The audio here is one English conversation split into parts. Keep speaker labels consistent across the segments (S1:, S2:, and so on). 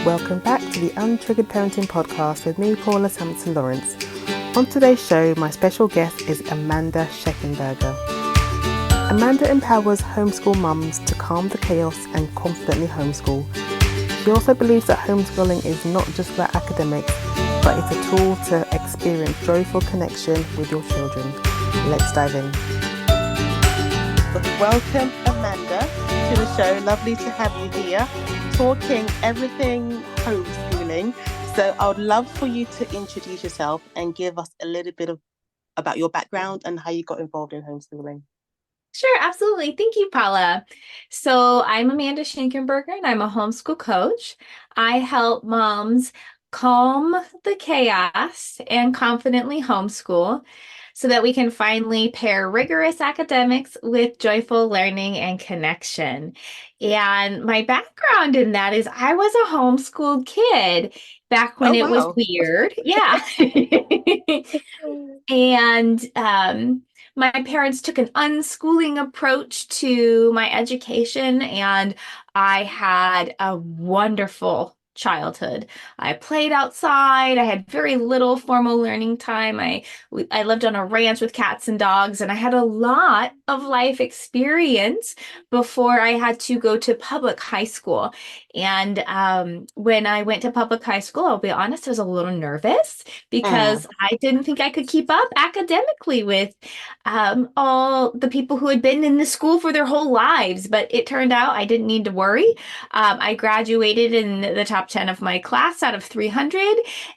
S1: Welcome back to the Untriggered Parenting Podcast with me, Paula Sampson Lawrence. On today's show, my special guest is Amanda Schenkenberger. Amanda empowers homeschool mums to calm the chaos and confidently homeschool. She also believes that homeschooling is not just about academics, but it's a tool to experience joyful connection with your children. Let's dive in. Welcome, Amanda, to the show. Lovely to have you here, talking everything homeschooling. So I would love for you to introduce yourself and give us a little bit about your background and how you got involved in homeschooling.
S2: Sure, absolutely. Thank you, Paula. So I'm Amanda Schenkenberger, and I'm a homeschool coach. I help moms calm the chaos and confidently homeschool so that we can finally pair rigorous academics with joyful learning and connection. And my background in that is I was a homeschooled kid back when it was weird. Yeah. And my parents took an unschooling approach to my education, and I had a wonderful childhood. I played outside. I had very little formal learning time. I lived on a ranch with cats and dogs, and I had a lot of life experience before I had to go to public high school. And when I went to public high school, I'll be honest, I was a little nervous because I didn't think I could keep up academically with all the people who had been in the school for their whole lives. But it turned out I didn't need to worry. I graduated in the top 10 of my class out of 300.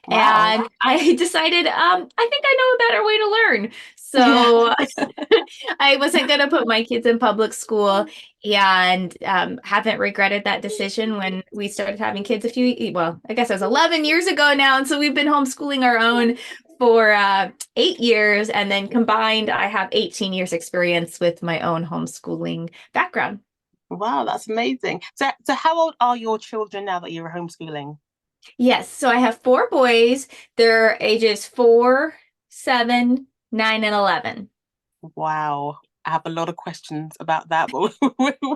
S1: Wow.
S2: And I decided, I think I know a better way to learn. So I wasn't going to put my kids in public school, and haven't regretted that decision when we started having kids I guess it was 11 years ago now. And so we've been homeschooling our own for 8 years. And then combined, I have 18 years experience with my own homeschooling background.
S1: Wow, that's amazing. So how old are your children now that you're homeschooling?
S2: Yes. So I have 4 boys. They're ages 4, 7, 9, and 11.
S1: Wow. I have a lot of questions about that, but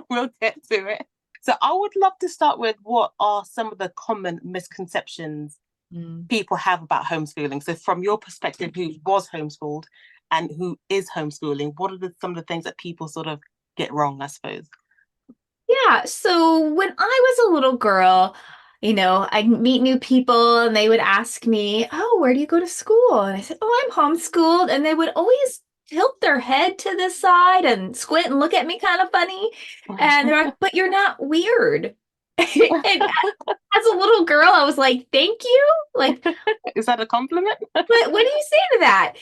S1: we'll get to it. So I would love to start with, what are some of the common misconceptions people have about homeschooling? So from your perspective, who was homeschooled and who is homeschooling, what are some of the things that people sort of get wrong, I suppose?
S2: Yeah. So when I was a little girl, I'd meet new people and they would ask me, "Oh, where do you go to school?" And I said, "Oh, I'm homeschooled." And they would always tilt their head to the side and squint and look at me kind of funny. And they're like, "But you're not weird." And as a little girl, I was like, "Thank you." Like,
S1: is that a compliment?
S2: what do you say to that?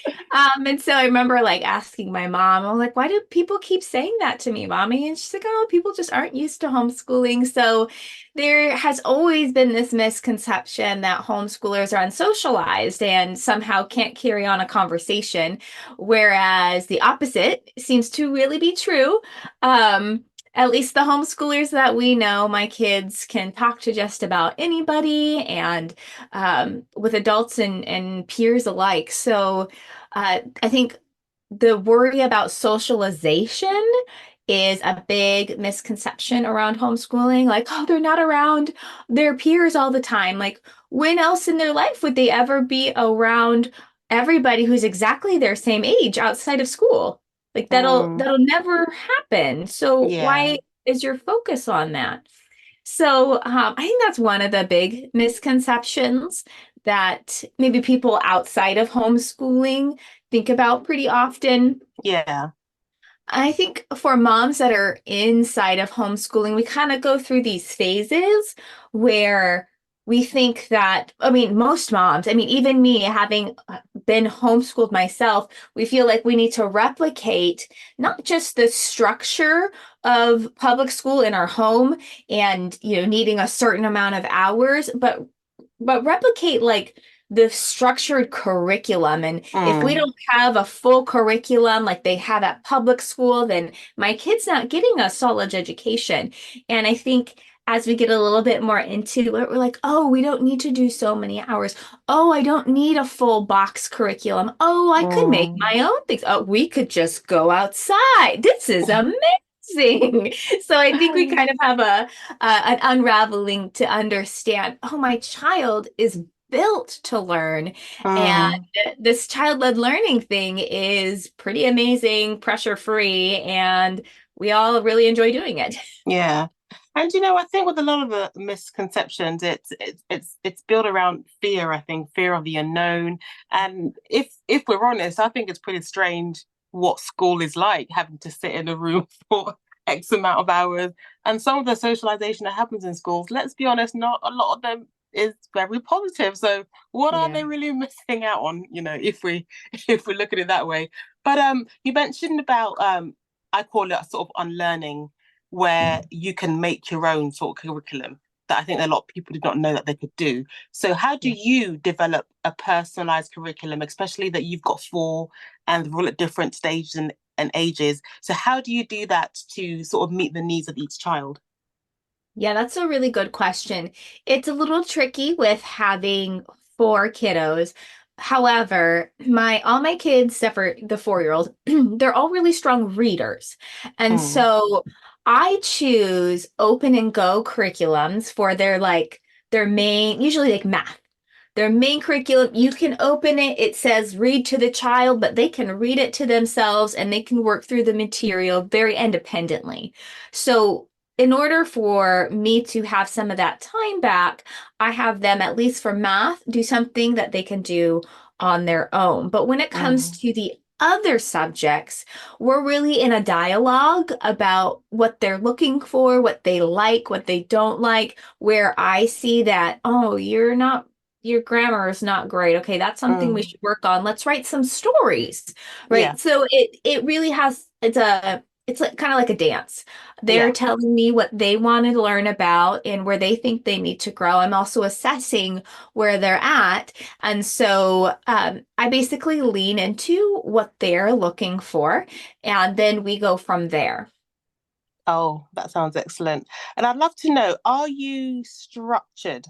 S2: And so I remember like asking my mom, I'm like, "Why do people keep saying that to me, mommy?" And she's like, "Oh, people just aren't used to homeschooling." So there has always been this misconception that homeschoolers are unsocialized and somehow can't carry on a conversation, whereas the opposite seems to really be true. At least the homeschoolers that we know, my kids can talk to just about anybody, and with adults and peers alike. So I think the worry about socialization is a big misconception around homeschooling. Like, oh, they're not around their peers all the time. Like, when else in their life would they ever be around everybody who's exactly their same age outside of school? Like that'll never happen. So why is your focus on that? So I think that's one of the big misconceptions that maybe people outside of homeschooling think about pretty often.
S1: Yeah.
S2: I think for moms that are inside of homeschooling, we kind of go through these phases where we think that, most moms, even me having been homeschooled myself, we feel like we need to replicate not just the structure of public school in our home and, needing a certain amount of hours, but replicate like the structured curriculum. And if we don't have a full curriculum like they have at public school, then my kid's not getting a solid education. And I think as we get a little bit more into it, we're like, oh, we don't need to do so many hours. Oh, I don't need a full box curriculum. Oh, I could make my own things. Oh, we could just go outside. This is amazing. amazing. So I think we kind of have an unraveling to understand, oh, my child is built to learn. And
S1: Mm.
S2: this child-led learning thing is pretty amazing, pressure-free, and we all really enjoy doing it.
S1: Yeah. And I think with a lot of the misconceptions, it's built around fear, I think, fear of the unknown. And if we're honest, I think it's pretty strange what school is like, having to sit in a room for X amount of hours. And some of the socialization that happens in schools, let's be honest, not a lot of them is very positive. So what are
S2: Yeah.
S1: they really missing out on, if we if we look at it that way? But you mentioned about I call it a sort of unlearning where you can make your own sort of curriculum that I think a lot of people did not know that they could do. So how do
S2: Yeah.
S1: you develop a personalized curriculum, especially that you've got four and they're all at different stages and ages? So how do you do that to sort of meet the needs of each child?
S2: Yeah, that's a really good question. It's a little tricky with having four kiddos. However, my all my kids, except for the 4-year-old, they're all really strong readers. And
S1: Mm,
S2: so I choose open and go curriculums for their main, usually like math. Their main curriculum, you can open it, it says read to the child, but they can read it to themselves and they can work through the material very independently. So in order for me to have some of that time back, I have them, at least for math, do something that they can do on their own. But when it comes
S1: mm,
S2: to the other subjects, we're really in a dialogue about what they're looking for, what they like, what they don't like, where I see that, oh, your grammar is not great. Okay, that's something we
S1: mm.
S2: should work on. Let's write some stories,
S1: Yeah,
S2: right? So it really has it's like kind of like a dance. They're
S1: yeah.
S2: telling me what they want to learn about and where they think they need to grow. I'm also assessing where they're at. And so I basically lean into what they're looking for, and then we go from there.
S1: Oh, that sounds excellent. And I'd love to know, are you structured?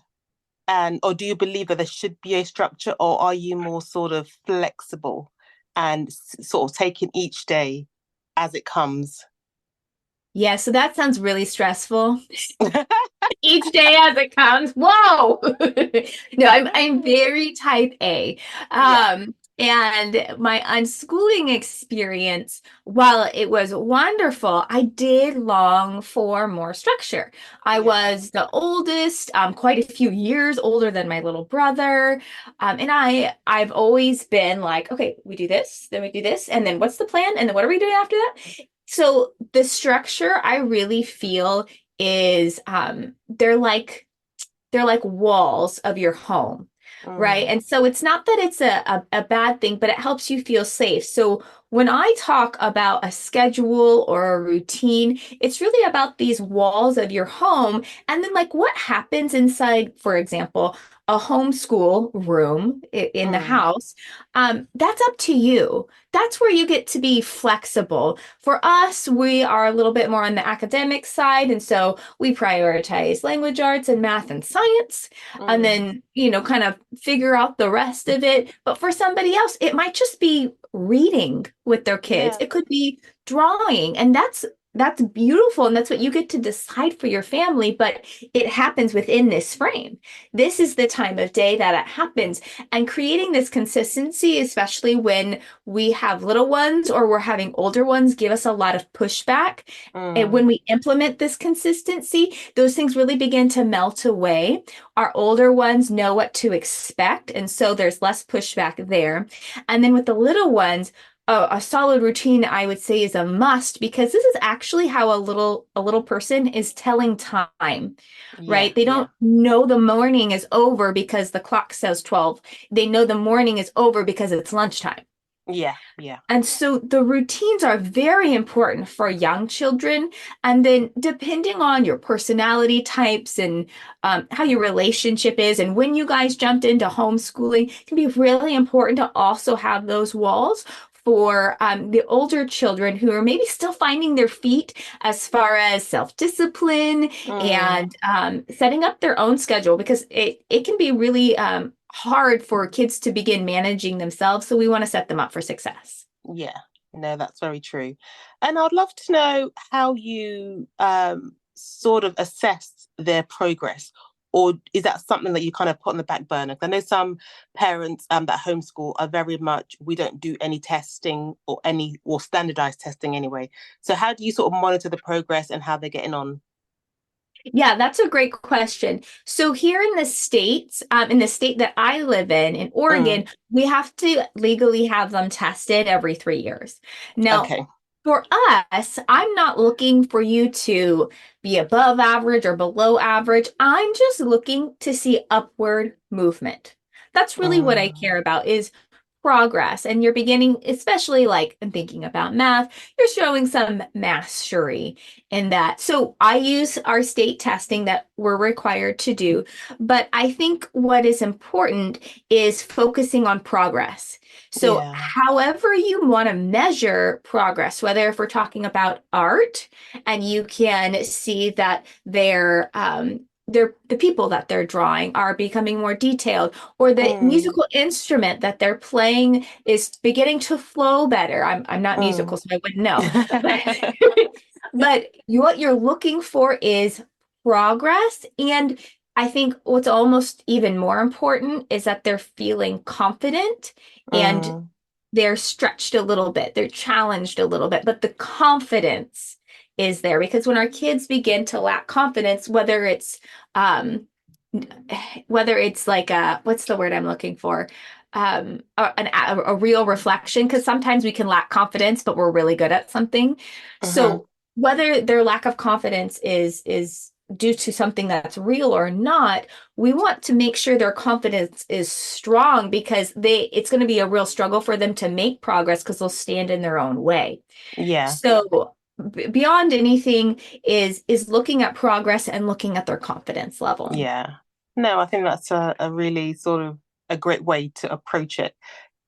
S1: And or do you believe that there should be a structure, or are you more sort of flexible and sort of taking each day as it comes?
S2: Yeah, so that sounds really stressful. Each day as it comes. Whoa. No, I'm very type A.
S1: Yeah,
S2: And my unschooling experience, while it was wonderful, I did long for more structure. I
S1: yeah.
S2: was the oldest, quite a few years older than my little brother. And I've always been like, okay, we do this, then we do this, and then what's the plan? And then what are we doing after that? So the structure I really feel is they're like walls of your home, right?
S1: Mm,
S2: And so it's not that it's a bad thing, but it helps you feel safe. So when I talk about a schedule or a routine, it's really about these walls of your home. And then, like, what happens inside, for example, a homeschool room in the
S1: mm,
S2: house, that's up to you. That's where you get to be flexible. For us, we are a little bit more on the academic side. And so we prioritize language arts and math and science, and
S1: mm.
S2: then, kind of figure out the rest of it. But for somebody else, it might just be reading with their kids.
S1: Yeah,
S2: It could be drawing, and that's beautiful, and that's what you get to decide for your family, but it happens within this frame. This is the time of day that it happens. And creating this consistency, especially when we have little ones or we're having older ones, give us a lot of pushback. And
S1: mm,
S2: when we implement this consistency, those things really begin to melt away. Our older ones know what to expect, and so there's less pushback there. And then with the little ones, a solid routine, I would say, is a must, because this is actually how a little person is telling time,
S1: yeah,
S2: right? They
S1: yeah,
S2: don't know the morning is over because the clock says 12. They know the morning is over because it's lunchtime.
S1: yeah, yeah.
S2: And so the routines are very important for young children. And then, depending on your personality types and how your relationship is, and when you guys jumped into homeschooling, it can be really important to also have those walls for the older children who are maybe still finding their feet as far as self-discipline
S1: Mm,
S2: and setting up their own schedule, because it can be really hard for kids to begin managing themselves. So we want to set them up for success.
S1: yeah. No, that's very true. And I'd love to know how you sort of assess their progress, or is that something that you kind of put on the back burner? 'Cause I know some parents that homeschool are very much, we don't do any testing or standardized testing anyway. So how do you sort of monitor the progress and how they're getting on?
S2: Yeah, that's a great question. So here in the state that I live in
S1: Mm,
S2: Oregon, we have to legally have them tested every 3 years. Now,
S1: okay.
S2: for us, I'm not looking for you to be above average or below average. I'm just looking to see upward movement. That's really what I
S1: Mm,
S2: care about is progress. And you're beginning, especially like in thinking about math, you're showing some mastery in that. So I use our state testing that we're required to do. But I think what is important is focusing on progress. So,
S1: yeah.
S2: however you want to measure progress, whether if we're talking about art and you can see that the people that they're drawing are becoming more detailed, or the
S1: Mm,
S2: musical instrument that they're playing is beginning to flow better. I'm not
S1: mm.
S2: musical, so I wouldn't know. But what you're looking for is progress. And I think what's almost even more important is that they're feeling confident and
S1: Mm,
S2: they're stretched a little bit, they're challenged a little bit, but the confidence is there because when our kids begin to lack confidence, um, whether it's like what's the word I'm looking for? A real reflection, because sometimes we can lack confidence, but we're really good at something.
S1: mhm.
S2: So whether their lack of confidence is due to something that's real or not, we want to make sure their confidence is strong because it's going to be a real struggle for them to make progress because they'll stand in their own way.
S1: Yeah,
S2: So beyond anything is looking at progress and looking at their confidence level.
S1: yeah. No, I think that's a really sort of a great way to approach it.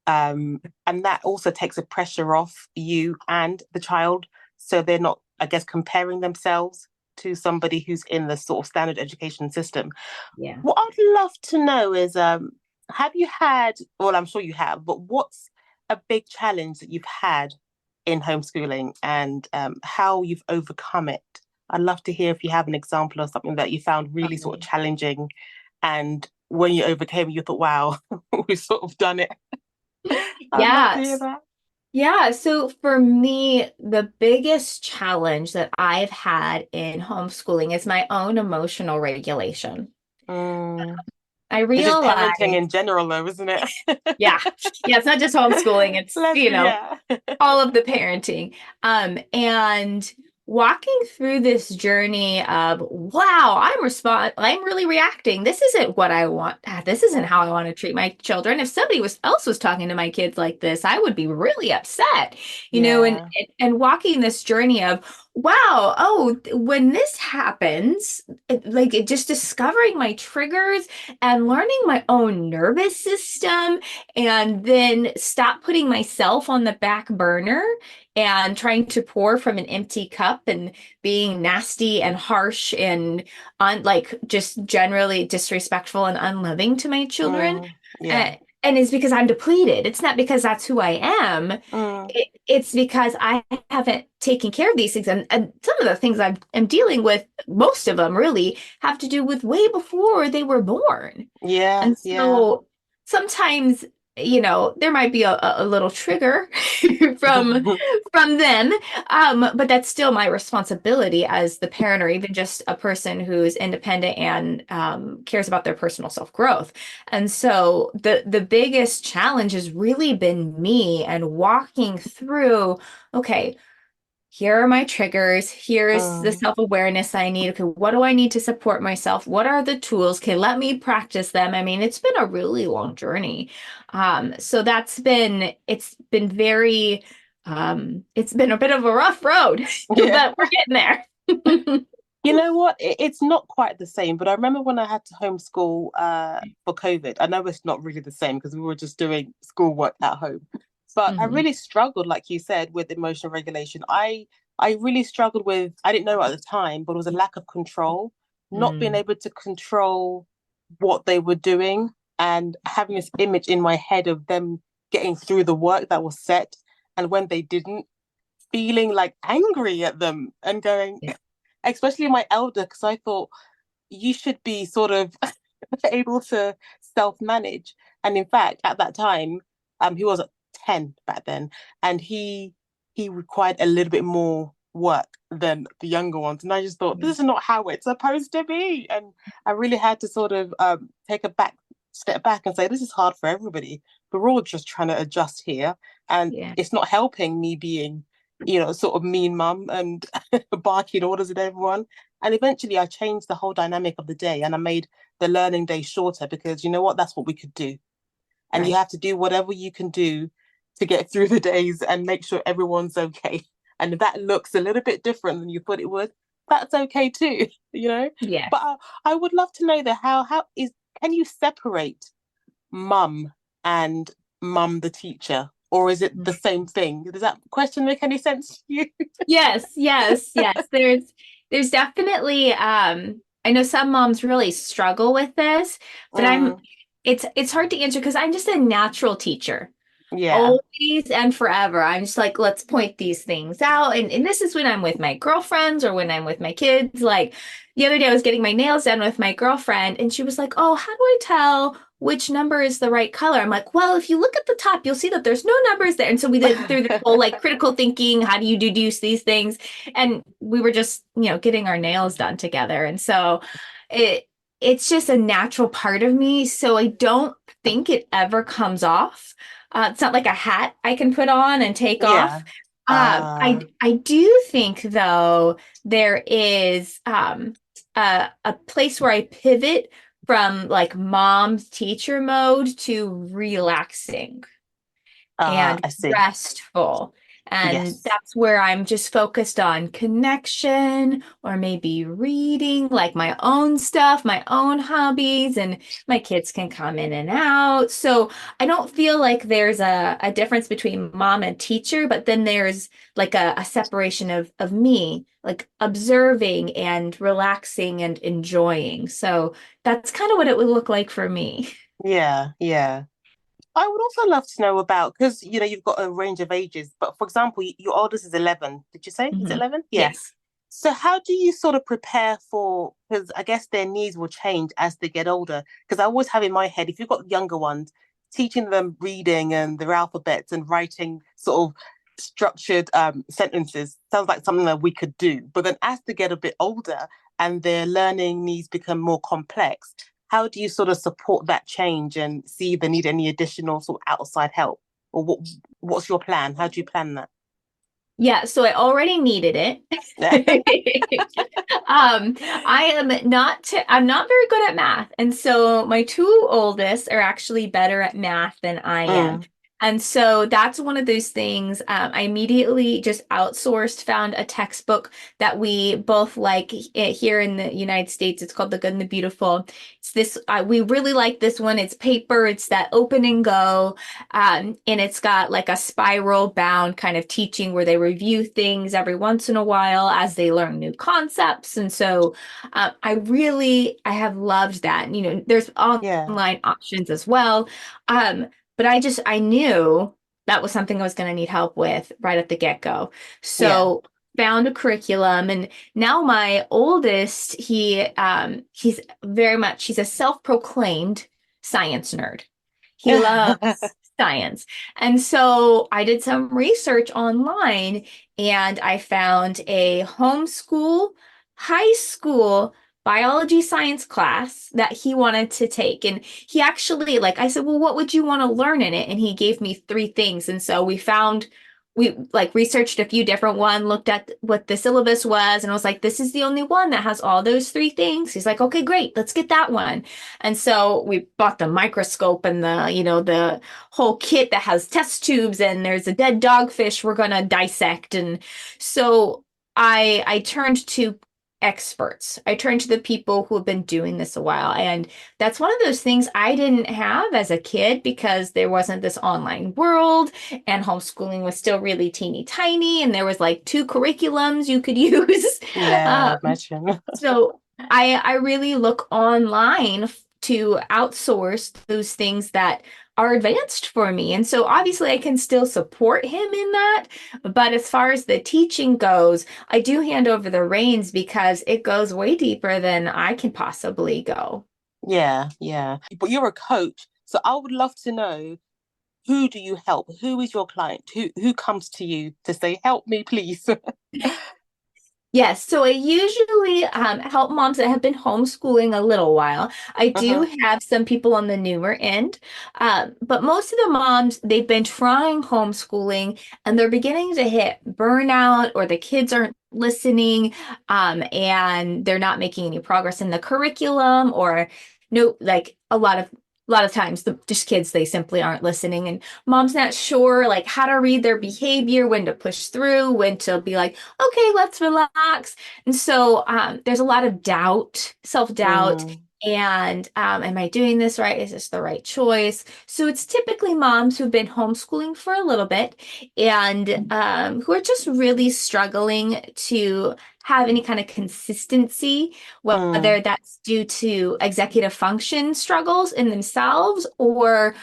S1: And that also takes the pressure off you and the child. So they're not, I guess, comparing themselves to somebody who's in the sort of standard education system.
S2: Yeah.
S1: What I'd love to know is, have you had, well, I'm sure you have, but what's a big challenge that you've had in homeschooling and how you've overcome it? I'd love to hear if you have an example of something that you found really sort of
S2: Definitely.
S1: challenging, and when you overcame it, you thought, wow, we've sort of done it. I'd love to hear
S2: Yes.
S1: that.
S2: Yeah. So for me, the biggest challenge that I've had in homeschooling is my own emotional regulation.
S1: Mm.
S2: I
S1: It's just
S2: realize,
S1: parenting in general, though, isn't it?
S2: yeah, yeah, it's not just homeschooling, it's,
S1: Yeah.
S2: all of the parenting. And walking through this journey of, wow, I'm really reacting. This isn't what I want. This isn't how I want to treat my children. If somebody else was talking to my kids like this, I would be really upset,
S1: Yeah.
S2: and walking this journey of, wow, oh, when this happens, just discovering my triggers and learning my own nervous system and then stop putting myself on the back burner and trying to pour from an empty cup and being nasty and harsh and like just generally disrespectful and unloving to my children.
S1: Yeah.
S2: And it's because I'm depleted. It's not because that's who I am.
S1: Mm.
S2: It's because I haven't taken care of these things. And some of the things I'm dealing with, most of them really have to do with way before they were born.
S1: Yeah.
S2: And
S1: Yeah.
S2: so sometimes, there might be a little trigger from from them, but that's still my responsibility as the parent or even just a person who's independent and cares about their personal self-growth. And so the biggest challenge has really been me and walking through, okay, here are my triggers. Here's the
S1: Mm.
S2: self-awareness I need. Okay, what do I need to support myself? What are the tools? Okay, let me practice them. I mean, it's been a really long journey. So it's been very, it's been a bit of a rough road,
S1: Yeah.
S2: but we're getting there.
S1: You know what? It's not quite the same, but I remember when I had to homeschool for COVID. I know it's not really the same because we were just doing schoolwork at home. But I
S2: Mhm.
S1: really struggled, like you said, with emotional regulation. I really struggled with, I didn't know at the time, but it was a lack of control, not being
S2: Mm.
S1: able to control what they were doing and having this image in my head of them getting through the work that was set and when they didn't, feeling like angry at them and going,
S2: Yeah.
S1: especially my elder, because I thought you should be sort of able to self-manage. And in fact, at that time, he was at 10 back then, and he required a little bit more work than the younger ones. And I just thought,
S2: Yeah.
S1: this is not how it's supposed to be. And I really had to sort of take a step back and say, this is hard for everybody. We're all just trying to adjust here. And
S2: Yeah.
S1: it's not helping me being, sort of mean mum and barking orders at everyone. And eventually I changed the whole dynamic of the day and I made the learning day shorter because you know what? That's what we could do. And you
S2: Right.
S1: have to do whatever you can do to get through the days and make sure everyone's okay. And if that looks a little bit different than you thought it would, that's okay too, you know? But
S2: Yes.
S1: I would love to know that can you separate mum and mum the teacher? Or is it the same thing? Does that question make any sense to you?
S2: Yes, yes, yes. There's definitely I know some moms really struggle with this, but
S1: Mm,
S2: it's hard to answer because I'm just a natural teacher.
S1: yeah.
S2: Always and forever. I'm just like, let's point these things out. And this is when I'm with my girlfriends or when I'm with my kids. Like the other day, I was getting my nails done with my girlfriend, and she was like, oh, how do I tell which number is the right color? I'm like, well, if you look at the top, you'll see that there's no numbers there. And so we did through this whole like critical thinking, how do you deduce these things? And we were just, getting our nails done together. And so it it's just a natural part of me. So I don't think it ever comes off. It's not like a hat I can put on and take
S1: Yeah.
S2: off. I do think though there is a place where I pivot from like mom's teacher mode to relaxing and
S1: I see.
S2: restful. And
S1: Yes.
S2: that's where I'm just focused on connection or maybe reading like my own stuff, my own hobbies, and my kids can come in and out. So I don't feel like there's a difference between mom and teacher, but then there's like a separation of me, like observing and relaxing and enjoying. So that's kind of what it would look like for me.
S1: Yeah, yeah. I would also love to know about because you've got a range of ages, but for example, your oldest is 11. Did you say? Is it
S2: Mhm.
S1: 11? Yeah.
S2: Yes.
S1: So how do you sort of prepare for, because I guess their needs will change as they get older. Because I always have in my head, if you've got younger ones, teaching them reading and their alphabets and writing sort of structured sentences sounds like something that we could do. But then as they get a bit older and their learning needs become more complex, how do you sort of support that change and see if they need any additional sort of outside help? Or what's your plan? How do you plan that?
S2: Yeah, so I already needed it. I'm not very good at math. And so my two oldest are actually better at math than I am.
S1: Mm,
S2: And so that's one of those things. I immediately just outsourced, found a textbook that we both like here in the United States. It's called The Good and the Beautiful. It's this, we really like this one. It's paper, it's that open and go. And it's got like a spiral bound kind of teaching where they review things every once in a while as they learn new concepts. And so I have loved that. And, there's
S1: yeah,
S2: online options as well. But I knew that was something I was going to need help with right at the get-go.
S1: yeah.
S2: So found a curriculum, and now my oldest, he's a self-proclaimed science nerd. He loves science. And so I did some research online and I found a homeschool high school biology science class that he wanted to take. And he actually, like, I said, well, what would you want to learn in it? And he gave me three things. And so we like researched a few different one, looked at what the syllabus was, and I was like, this is the only one that has all those three things. He's like, okay, great, let's get that one. And so we bought the microscope and the whole kit that has test tubes and there's a dead dogfish we're gonna dissect. And so I turned to experts. I turned to the people who have been doing this a while. And that's one of those things I didn't have as a kid because there wasn't this online world and homeschooling was still really teeny tiny and there was like two curriculums you could use.
S1: Yeah,
S2: Um,
S1: imagine.
S2: so I really look online to outsource those things that are advanced for me. And so obviously I can still support him in that. But as far as the teaching goes, I do hand over the reins because it goes way deeper than I can possibly go.
S3: Yeah, yeah. But you're a coach, so I would love to know, who do you help? Who is your client? Who comes to you to say, help me, please?
S2: Yes, so I usually help moms that have been homeschooling a little while. I
S3: Uh-huh.
S2: do have some people on the newer end, but most of the moms, they've been trying homeschooling and they're beginning to hit burnout or the kids aren't listening, and they're not making any progress in the curriculum or no, like a lot of times the just kids, they simply aren't listening and mom's not sure like how to read their behavior, when to push through, when to be like, okay, let's relax. And so there's a lot of doubt, self-doubt,
S3: Mm,
S2: and am I doing this right? Is this the right choice? So it's typically moms who've been homeschooling for a little bit and who are just really struggling to have any kind of consistency,
S3: mm,
S2: whether that's due to executive function struggles in themselves or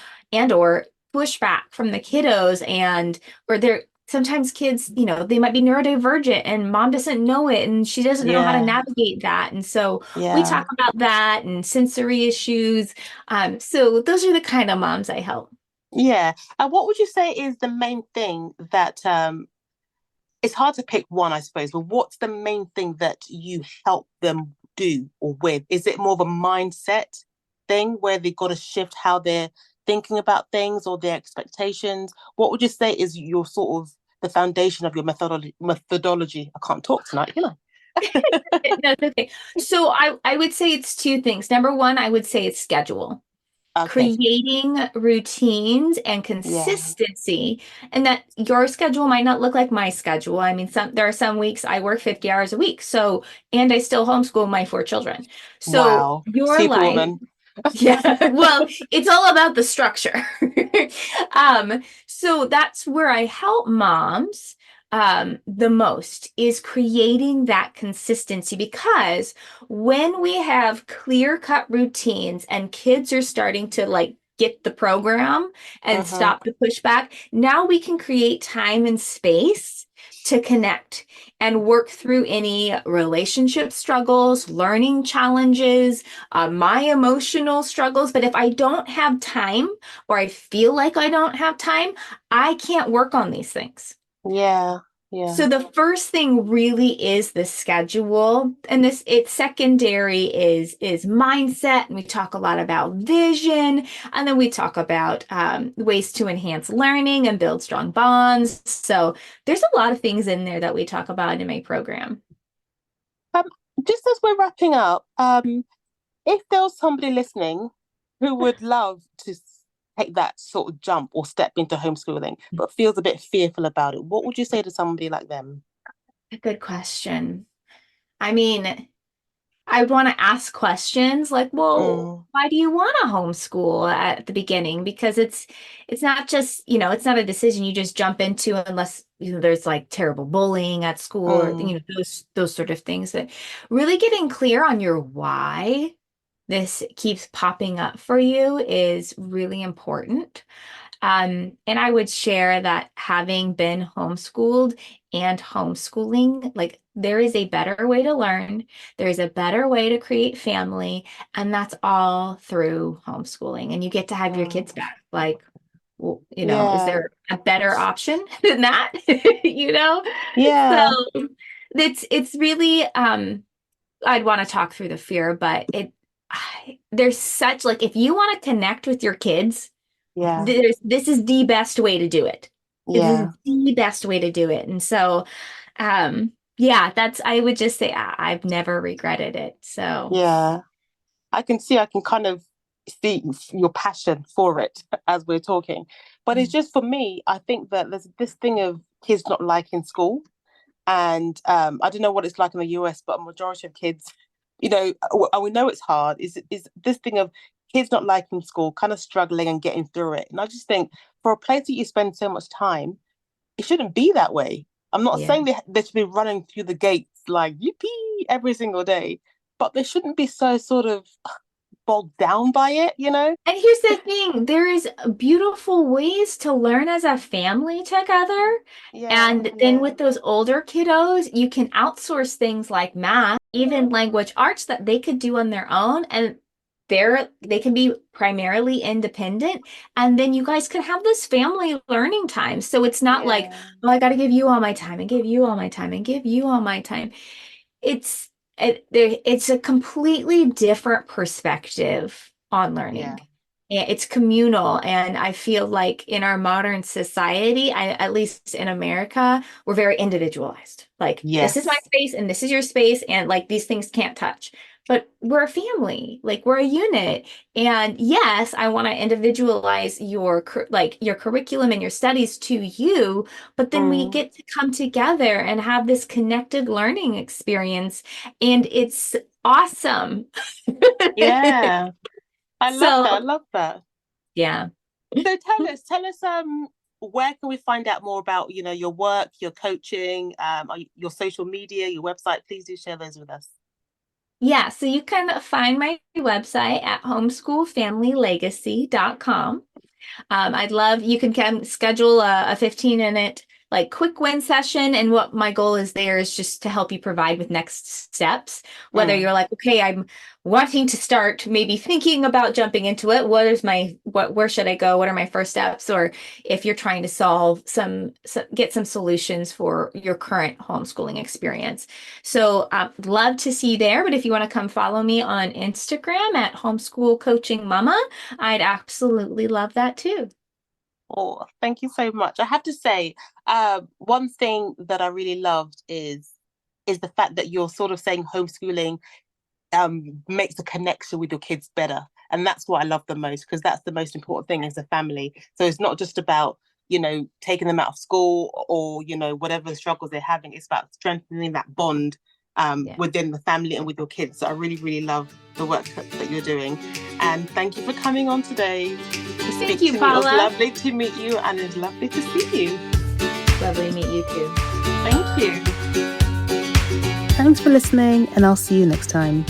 S2: pushback from the kiddos and or they're sometimes kids, they might be neurodivergent and mom doesn't know it and she doesn't know how to
S3: yeah,
S2: navigate that. And so we
S3: yeah,
S2: talk about that and sensory issues. So those are the kind of moms I help.
S3: yeah. And what would you say is the main thing that it's hard to pick one, I suppose, but what's the main thing that you help them do or with? Is it more of a mindset thing where they've got to shift how they're thinking about things or their expectations? What would you say is your sort of the foundation of your methodology? I can't talk tonight, can I?
S2: No, it's okay. So I would say it's two things. Number one, I would say it's schedule.
S3: Okay.
S2: Creating routines and
S3: Yeah.
S2: consistency, and that your schedule might not look like my schedule. I mean, there are some weeks I work 50 hours a week, so and I still homeschool my four children. So
S3: Wow.
S2: your life,
S3: Superwoman.
S2: yeah, well, it's all about the structure. So that's where I help moms the most is creating that consistency because when we have clear-cut routines and kids are starting to like get the program and
S3: Mm-hmm.
S2: stop the pushback, now we can create time and space to connect and work through any relationship struggles, learning challenges, my emotional struggles. But if I don't have time or I feel like I don't have time, I can't work on these things.
S3: Yeah. Yeah.
S2: So the first thing really is the schedule, and this it's secondary is mindset, and we talk a lot about vision, and then we talk about ways to enhance learning and build strong bonds. So there's a lot of things in there that we talk about in my program.
S3: Um, just as we're wrapping up, if there was somebody listening who would love to take that sort of jump or step into homeschooling, but feels a bit fearful about it, what would you say to somebody like them?
S2: A good question. I mean, I want to ask questions like, well,
S3: Mm,
S2: why do you want to homeschool at the beginning? Because it's not just, it's not a decision you just jump into unless, there's like terrible bullying at school or,
S3: mm,
S2: those sort of things. But really getting clear on your why this keeps popping up for you is really important. And I would share that having been homeschooled and homeschooling, like there is a better way to learn, there is a better way to create family, and that's all through homeschooling. And you get to have your
S3: mm.
S2: kids back. Like, well, is
S3: Yeah,
S2: there a better option than that? You know?
S3: yeah,
S2: So it's really I'd want to talk through the fear, but there's such like if you want to connect with your kids
S3: yeah,
S2: this is the best way to do it. It is
S3: yeah,
S2: the best way to do it. And so, yeah, I would just say I've never regretted it. So,
S3: yeah. I can kind of see your passion for it as we're talking. But it's
S2: mm,
S3: just for me, I think that there's this thing of kids not liking school. And I don't know what it's like in the US, but a majority of kids, and we know it's hard, is this thing of kids not liking school, kind of struggling and getting through it. And I just think for a place that you spend so much time, it shouldn't be that way. I'm not
S2: yeah.
S3: saying they should be running through the gates like yippee every single day, but they shouldn't be so sort of bogged down by it, you know?
S2: And here's the thing, there is beautiful ways to learn as a family together. And then with those older kiddos, you can outsource things like math, even language arts that they could do on their own. And they can be primarily independent. And then you guys can have this family learning time. So it's not like, oh, I got to give you all my time and give you all my time and give you all my time. It's a completely different perspective on learning. And it's communal. And I feel like in our modern society, at least in America, we're very individualized. Like, this is my space and this is your space. And like, these things can't touch. But we're a family, like we're a unit. And yes, I want to individualize your curriculum and your studies to you, but then we get to come together and have this connected learning experience. And it's awesome.
S3: Yeah. I love that.
S2: Yeah.
S3: So tell us, where can we find out more about, you know, your work, your coaching, your social media, your website? Please do share those with us.
S2: Yeah, so you can find my website at homeschoolfamilylegacy.com. You can schedule a 15-minute like quick win session. And what my goal is there is just to help you provide with next steps, whether you're like, okay, I'm wanting to start maybe thinking about jumping into it. Where should I go? What are my first steps? Or if you're trying to get some solutions for your current homeschooling experience. So I'd love to see you there. But if you want to come follow me on Instagram at Homeschool Coaching Mama, I'd absolutely love that too.
S3: Oh, thank you so much. I have to say, one thing that I really loved is the fact that you're sort of saying homeschooling makes a connection with your kids better. And that's what I love the most, because that's the most important thing as a family. So it's not just about, you know, taking them out of school or, you know, whatever struggles they're having. It's about strengthening that bond within the family and with your kids. So I really, really love the work that you're doing. And thank you for coming on today.
S2: Thank you, Paula.
S3: It was lovely to meet you, and it's lovely to see you.
S2: Lovely to meet you too.
S3: Thank you.
S1: Thanks for listening, and I'll see you next time.